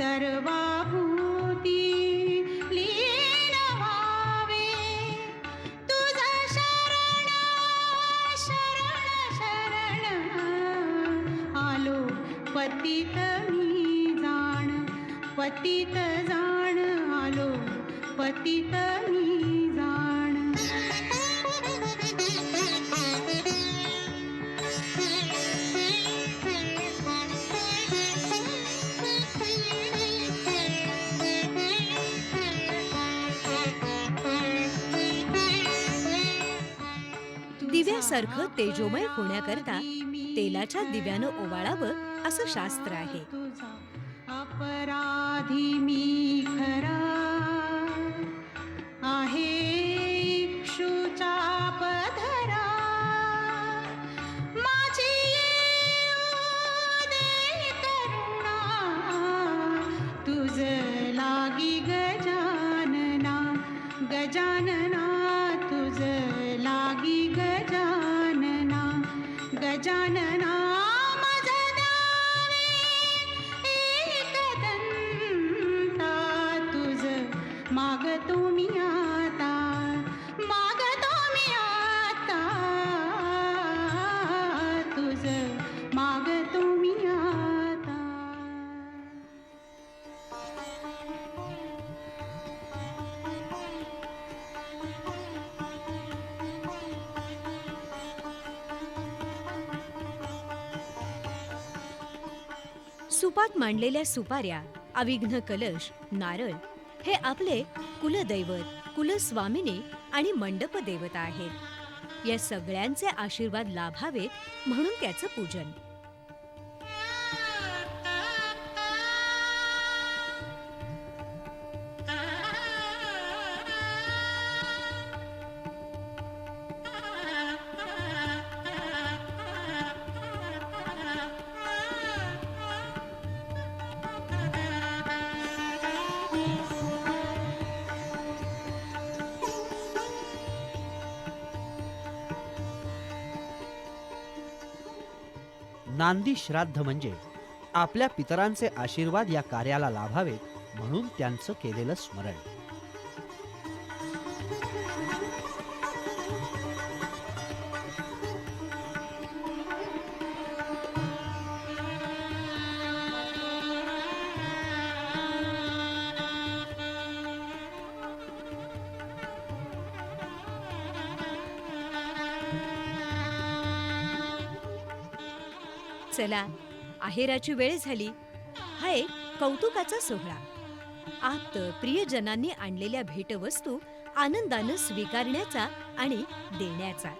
सर्वाभूती लीन व्हावे. तुझ शरण शरण शरण आलो पतित मी जाण. पतित जाण आलो पतित मी जाण. दिव्यासारखं तेजोमय होण्याकरता तेलाच्या दिव्यानं ओवाळावं असं शास्त्र आहे. तुझा अपराधी मी खरा आहे इक्षुचा पधरा. माझी येऊ दे करुणा तुझ लागी गजानना. गजानना तुझ लागी गजानना. गजानना मज द्यावे एकदंता. तुझ मागतो मी आता. मागतो मी आता. तुझ मागतो मी आता. सुपात मांडलेल्या सुपाऱ्या, अविघ्न कलश, नारळ हे आपले कुलदैवत, कुलस्वामिनी आणि मंडप देवता आहेत. या सगळ्यांचे आशीर्वाद लाभावेत म्हणून त्याचं पूजन. नांदी श्राद्ध म्हणजे आपल्या पितरांचे आशीर्वाद या कार्याला लाभावेत म्हणून त्यांचं केलेलं स्मरण. चला, आहेराची वेळ झाली. हा एक कौतुकाचा सोहळा. आप्त प्रियजनांनी आणलेल्या भेटवस्तू आनंदानं स्वीकारण्याचा आणि देण्याचा.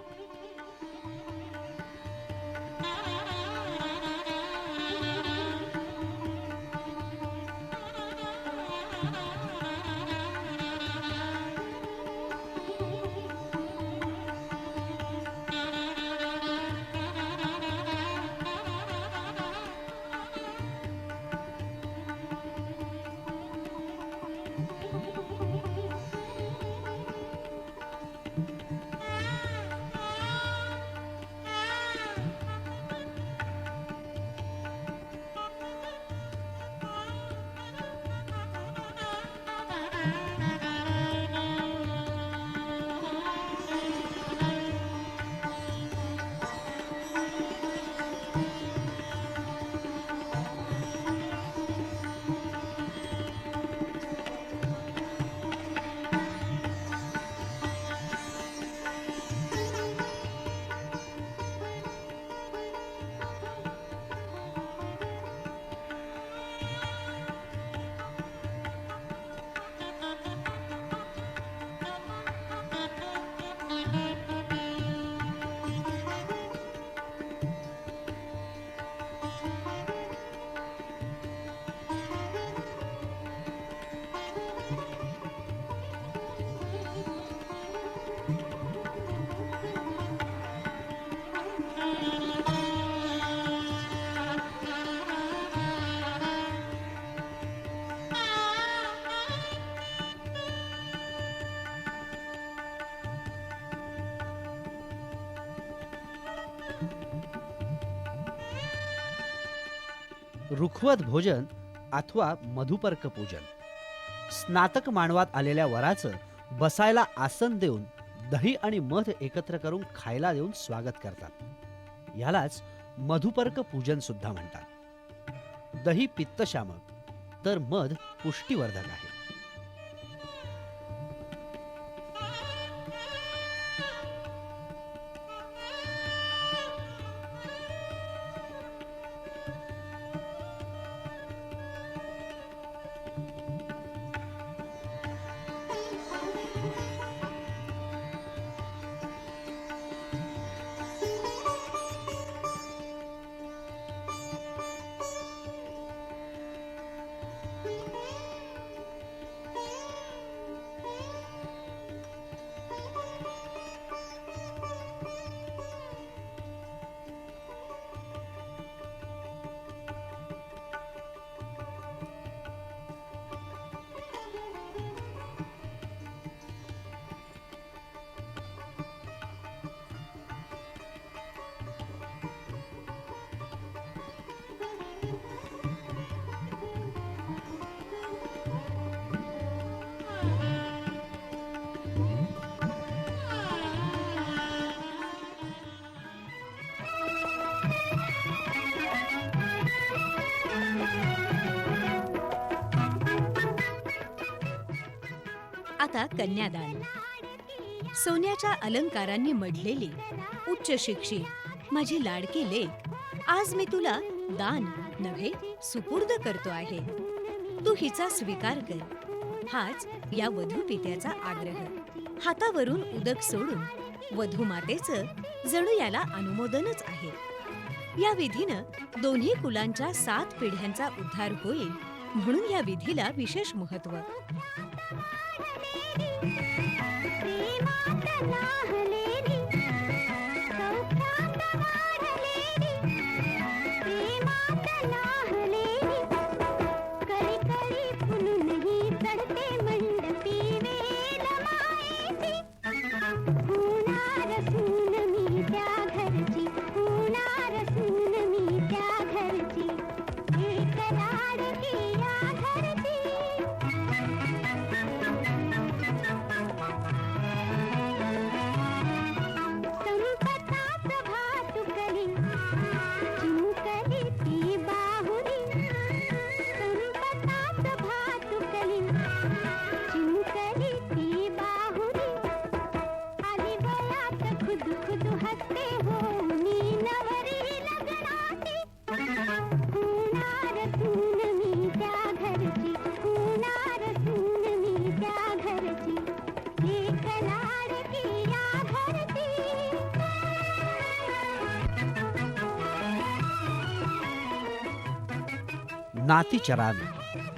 रुखवत भोजन अथवा मधुपर्क पूजन. स्नातक मानवात आलेल्या वराचं बसायला आसन देऊन दही आणि मध एकत्र करून खायला देऊन स्वागत करतात. यालाच मधुपर्क पूजन सुद्धा म्हणतात. दही पित्तशामक तर मध पुष्टीवर्धक आहे. आता कन्यादान. सोन्याच्या अलंकारांनी मढलेली उच्च शिक्षित माझी लाडकी लेक, आज मी तुला दान नव्हे सुपूर्द करतो आहे. तू हिचा स्वीकार कर. हाच या वधूपित्याचा आग्रह. हातावरून उदक सोडून वधूमातेचं जणू याला अनुमोदनच आहे. या विधीनं दोन्ही कुलांच्या 7 पिढ्यांचा उद्धार होईल, म्हणून या विधीला विशेष महत्त्व. नातीचरामी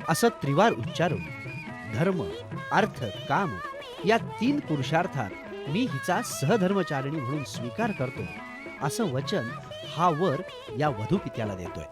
असं त्रिवार उच्चारून धर्म अर्थ काम या 3 पुरुषार्थात मी हिचा सहधर्मचारिणी म्हणून स्वीकार करतो, असं वचन हा वर या वधूपित्याला देतोय.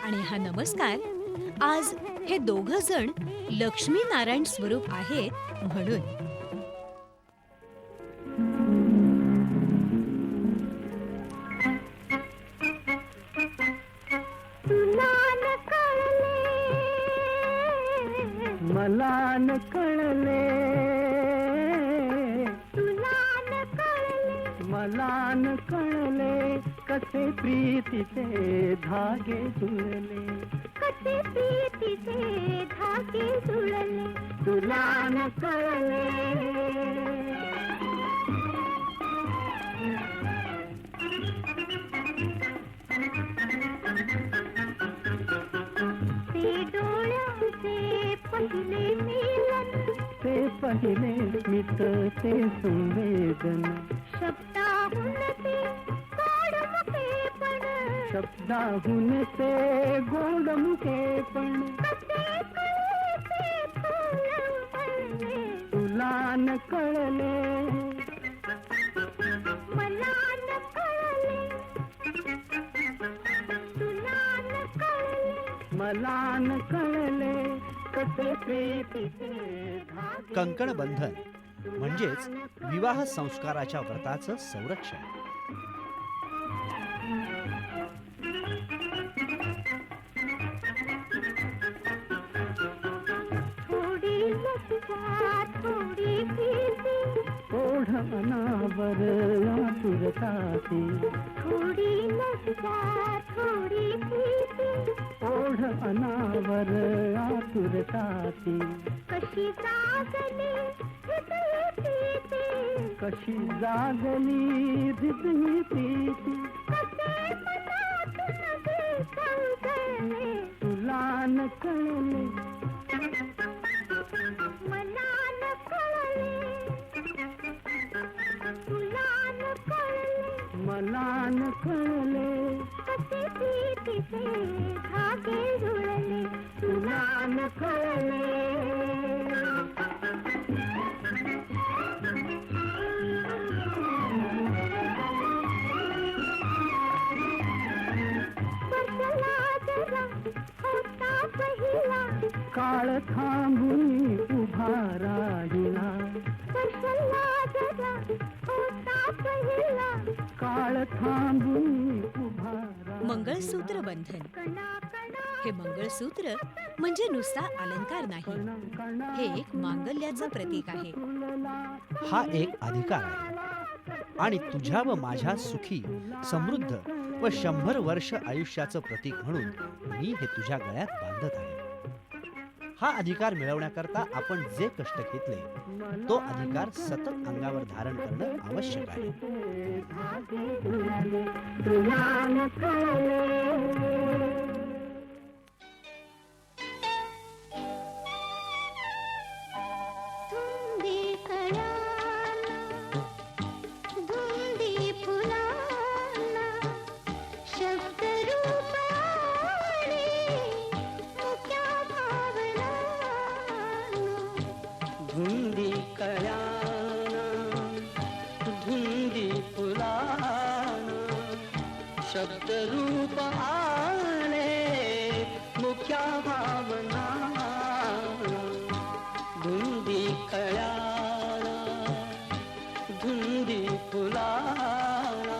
आणि हा नमस्कार आज हे दोघं जण लक्ष्मी नारायण स्वरूप आहेत म्हणून. मला न कळले, मला न कळले कसे प्रीतीचे धागे जुळले, कसे प्रीतीचे धागे जुळले, तुला न कळले. ते डोळ्यांचे पहिले मिलन, ते पहिले स्मित ते संवेदन, शब्दाहून ते गोड मुखेपण, शब्दाहून ते गोड मुखेपण, कसे कळे ते फूल उमलले, तुला न कळले. मलान कळले कसे प्रीतीचे धागे. कंकण बंधन म्हणजेच विवाह संस्काराच्या व्रताचं संरक्षण. थोडी लज्जा थोडी भीती ओढ अनावर आतुरताची. थोडी लज्जा थोडी भीती ओढ अनावर आतुरताची. कशी जागली हृदय प्रीती कशी जागली हृदय प्रीती. कसे मनातून विसंगले तुला न कळले मला न कळले तुला न कळले मला न कळले. कसे प्रीतीचे धागे जुळले तुला न कळले. काळ थांबून उभा राहिला. काळ थांबून उभा राहिला. मंगळसूत्र बंधन. हे मंगळसूत्र म्हणजे नुसता अलंकार नाही, हे एक मांगल्याचं प्रतीक आहे. हा एक अधिकार आहे आणि तुझ्या व माझ्या सुखी समृद्ध व 100 वर्ष आयुष्याचं प्रतीक म्हणून मी हे तुझ्या गळ्यात बांधत आहे. हा अधिकार मिळवण्याकरता आपण जे कष्ट घेतले तो अधिकार सतत अंगावर धारण करणं आवश्यक आहे. धुंदी कळ्याना धुंदी फुलाना शब्द रूप आले मुख्या भावना. धुंदी कळ्याना धुंदी फुलाना.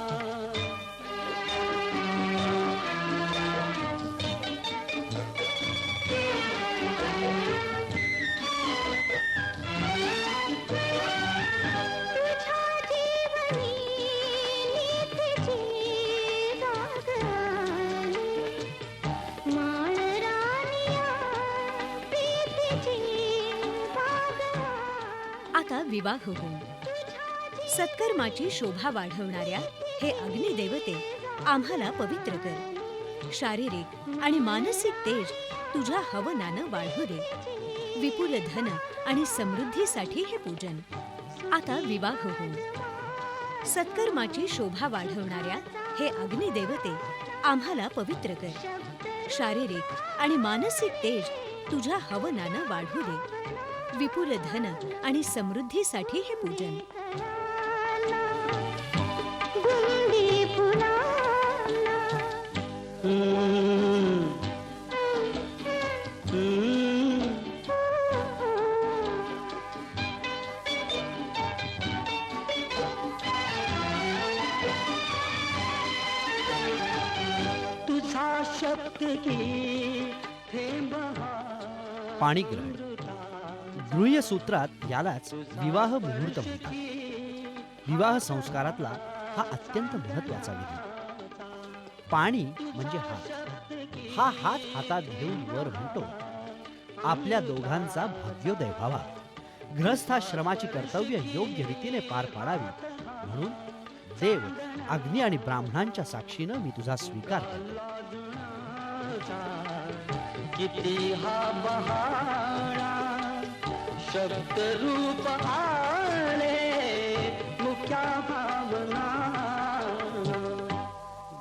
आता विवाह होऊन सत्कर्माची शोभा वाढवणाऱ्या हे अग्निदेवते आम्हाला पवित्र कर. शारीरिक आणि मानसिक तेज तुझ्या हवनानं वाढू दे. विपुल धन आणि समृद्धीसाठी हे पूजन. आता विवाह होऊन सत्कर्माची शोभा वाढवणाऱ्या हे अग्निदेवते आम्हाला पवित्र कर. शारीरिक आणि मानसिक तेज तुझ्या हवनानं वाढू दे. विपुल धन आणि समृद्धीसाठी हे पूजन. तुझा शब्द की थेंब पाणीग्रहण. गृह्य सूत्रात यालाच विवाह मुहूर्त म्हणतात. विवाह संस्कारातला हा अत्यंत महत्वाचा विधी. पाणी म्हणजे हात. हा हात हातात घेऊन वर म्हणतो, आपल्या दोघांचा भाग्योदय व्हावा. गृहस्थाश्रमाची कर्तव्य योग्य रीतीने पार पाडावी म्हणून देव, अग्नी आणि ब्राह्मणांच्या साक्षीनं मी तुझा स्वीकार करतो. किती हा बहारा शब्द रूप आले मुख्या भावना.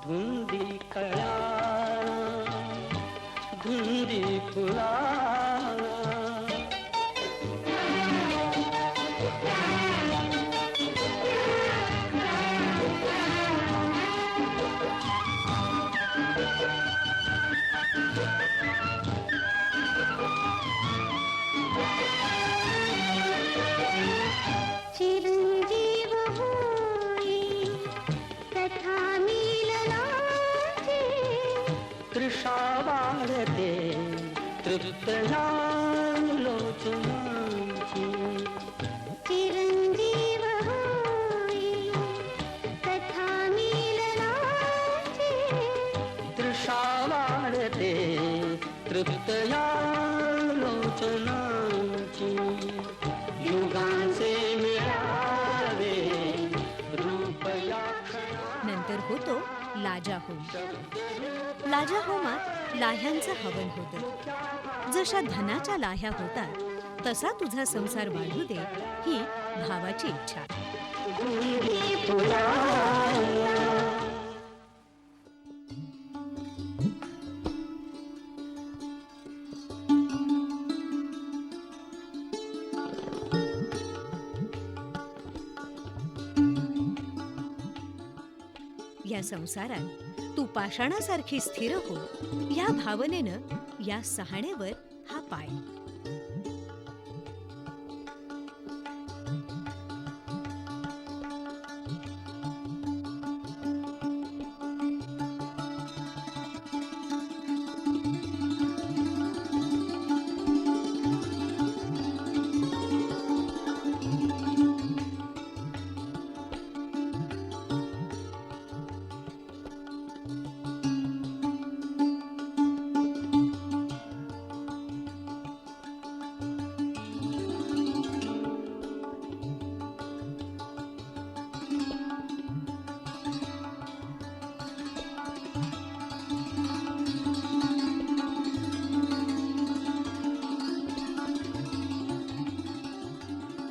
धुंदी कळ्याना धुंदी फुलाना. तृप्तया लोचनांची चिरंजीव होई कथा मिलनाची तृषा वाढते तृप्तया लोचनांची युगांचे मिळावे रूपया नंतर होतो लाजा होम. लाजा होमात लाह्यांचं हवन होतं. जशा धनाच्या लाह्या होतात तसा तुझा संसार वाढू दे ही भावाची इच्छा. या संसारात तू पाषाणासारखी स्थिर हो या भावनेनं या सहाणेवर हा पाय.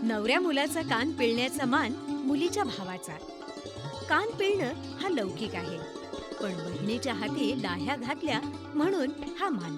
नवऱ्या मुलाचा कान पिळण्याचा मान मुलीच्या भावाचा. कान पिळणं हा लौकिक आहे, पण बहिणीच्या हाती लाह्या घातल्या म्हणून हा मान.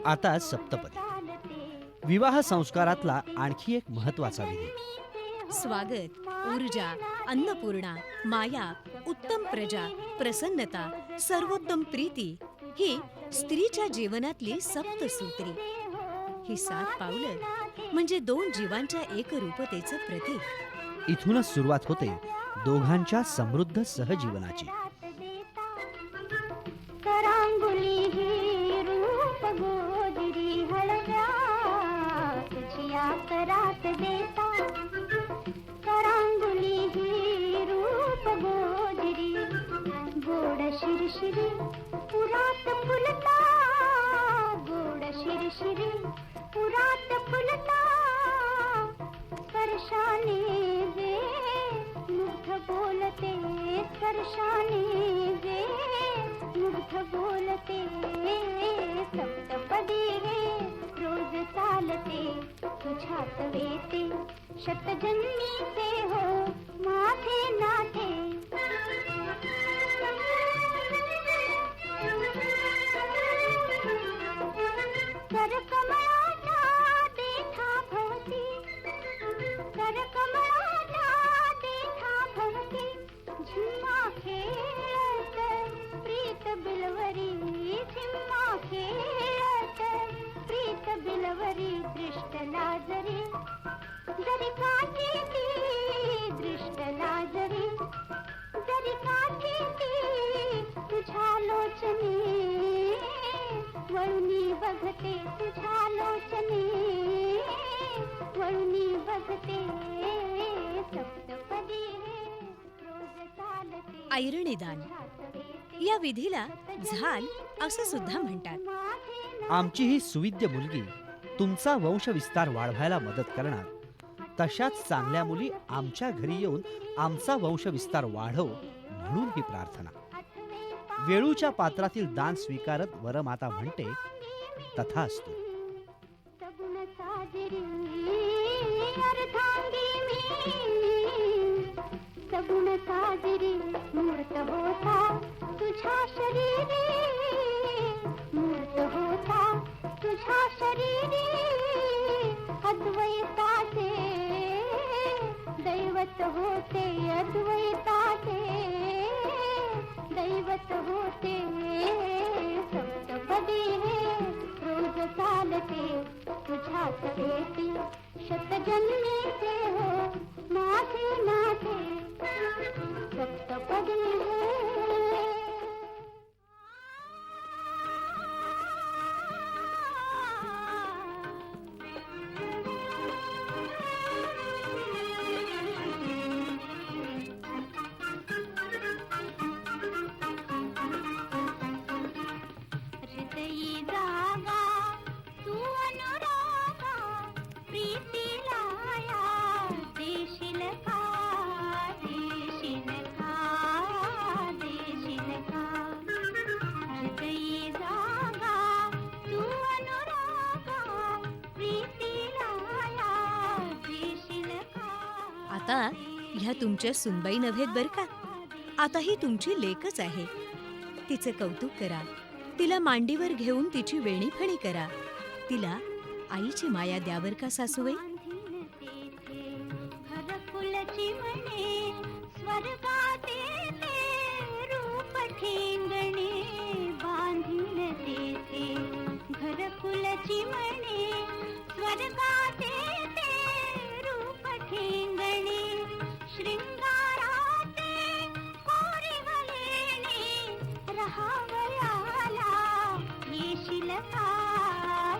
आता सप्तपदी. विवाह संस्कारातला आणखी एक महत्वाचा विधी. स्वागत, ऊर्जा, अन्नपूर्णा, माया, उत्तम प्रजा, प्रसन्नता, सर्वोत्तम प्रीती ही स्त्रीच्या जीवनातली सप्तसूत्री. ही 7 पावलं म्हणजे 2 जीवांच्या एकरूपतेचं प्रतीक. इथूनच सुरुवात होते दोघांच्या समृद्ध सहजीवनाची. करांगुली ही रूप गोदरी हळव्या तुझिया करात देता. करांगुली ही रूप गोदरी गोड शिरशिरी पुरात फुलता. गोड शिरशिरी पुरात फुलता. स्पर्शाने जे मुग्ध बोलते. स्पर्शाने जे मुग्ध बोलते. सप्तपदी रोज चालते तुझ्यात वेते. शतजन्मीचे हो माझे नाते. करकमळाच्या देठा भवती. करकमळाच्या देठा भवती. झिम्मा खेळत प्रीत बिलवरी. झिम्मा खेळत प्रीत बिलवरी. दृष्ट लाजरी जरी काची ती. दृष्ट लाजरी जरी काची ती. तुझ्या लोचनी वळुनी बघते. तुझ्या लोचनी वळुनी बघते. सप्तपदी रोज चालते. ऐरणीदान. या विधीला झाल असं सुद्धा म्हणतात. आमची ही सुविद्य मुलगी तुमचा वंशविस्तार वाढवायला मदत करणार. तशाच चांगल्या मुली आमच्या घरी येऊन आमचा वंशविस्तार वाढव म्हणून ही प्रार्थना. वेळूच्या पात्रातील दान स्वीकारत वरमाता म्हणते तथास्तु. सगुण साजरी अर्धांगी मी. सगुण साजरी मूर्त होता तुझ्या तुझ्या शरीरी मूर्त होता तुझ्या शरीरी अद्वैताचे दैवत होते अद्वैताचे दैवत होते सप्तपदी हे रोज चालते तुझ्याच येते शतजन्मीचे हो माझे नाते सप्तपदी हे हृदयी जागा तू अनुरागा प्रीतीला या देशील का देशील का देशील का हृदयी जागा तू अनुरागा प्रीतीला या देशील का आता ह्या तुमच्या सुनबाई नव्हेत बर का, आता ही तुमची लेकच आहे. तिचे कौतुक करा, तिला मांडीवर घेऊन तिची वेणीफणी करा, तिला आईची माया द्यावर का सासूबाई. घरकुलची म्हणे स्वर्गात येते रूप ठेंगणे बांधील तेथे घरकुलची म्हणे स्वर्गात येते रूप ठेंगणे शृंगाराचे कोरिवलेने रहावयाला येशील का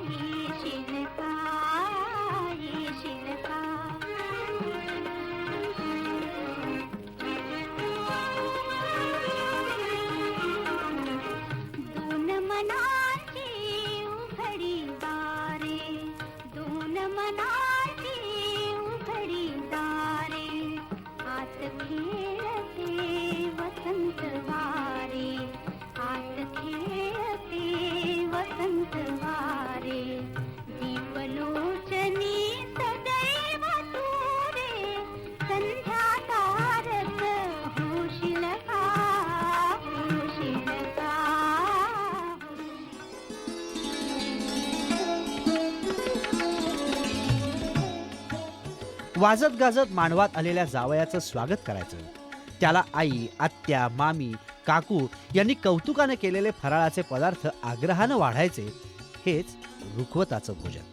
येशील का येशील का दोन मनाची उघडी दारे दोन मनाची उघडी दारे आत खेळते वसंत वारे आत खेळते वसंत वारे दीपलोचनी सदैव तूरे संध्या तारक होशील का होशील का वाजत गाजत मांडवात आलेल्या जावयाचं स्वागत करायचं. त्याला आई, आत्या, मामी, काकू यांनी कौतुकाने केलेले फराळाचे पदार्थ आग्रहानं वाढायचे. हेच रुखवताचं भोजन.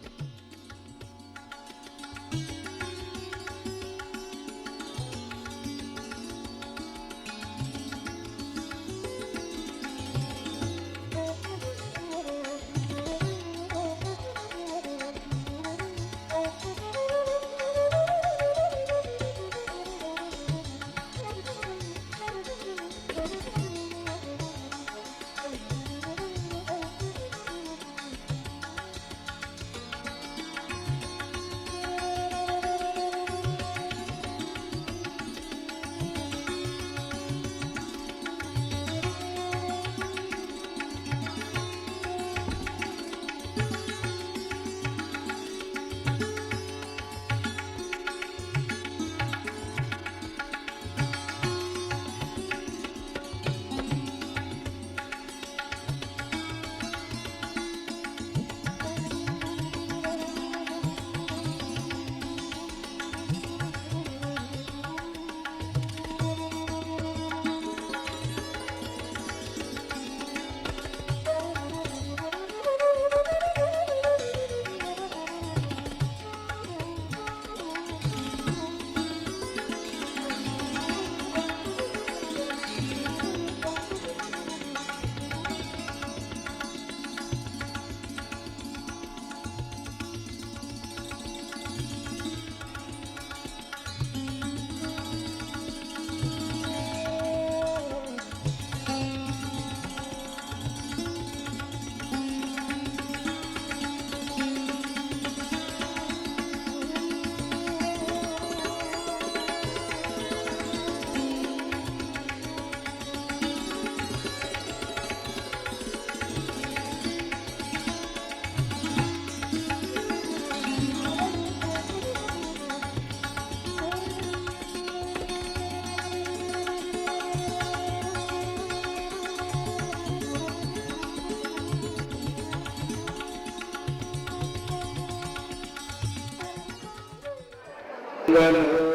मंगल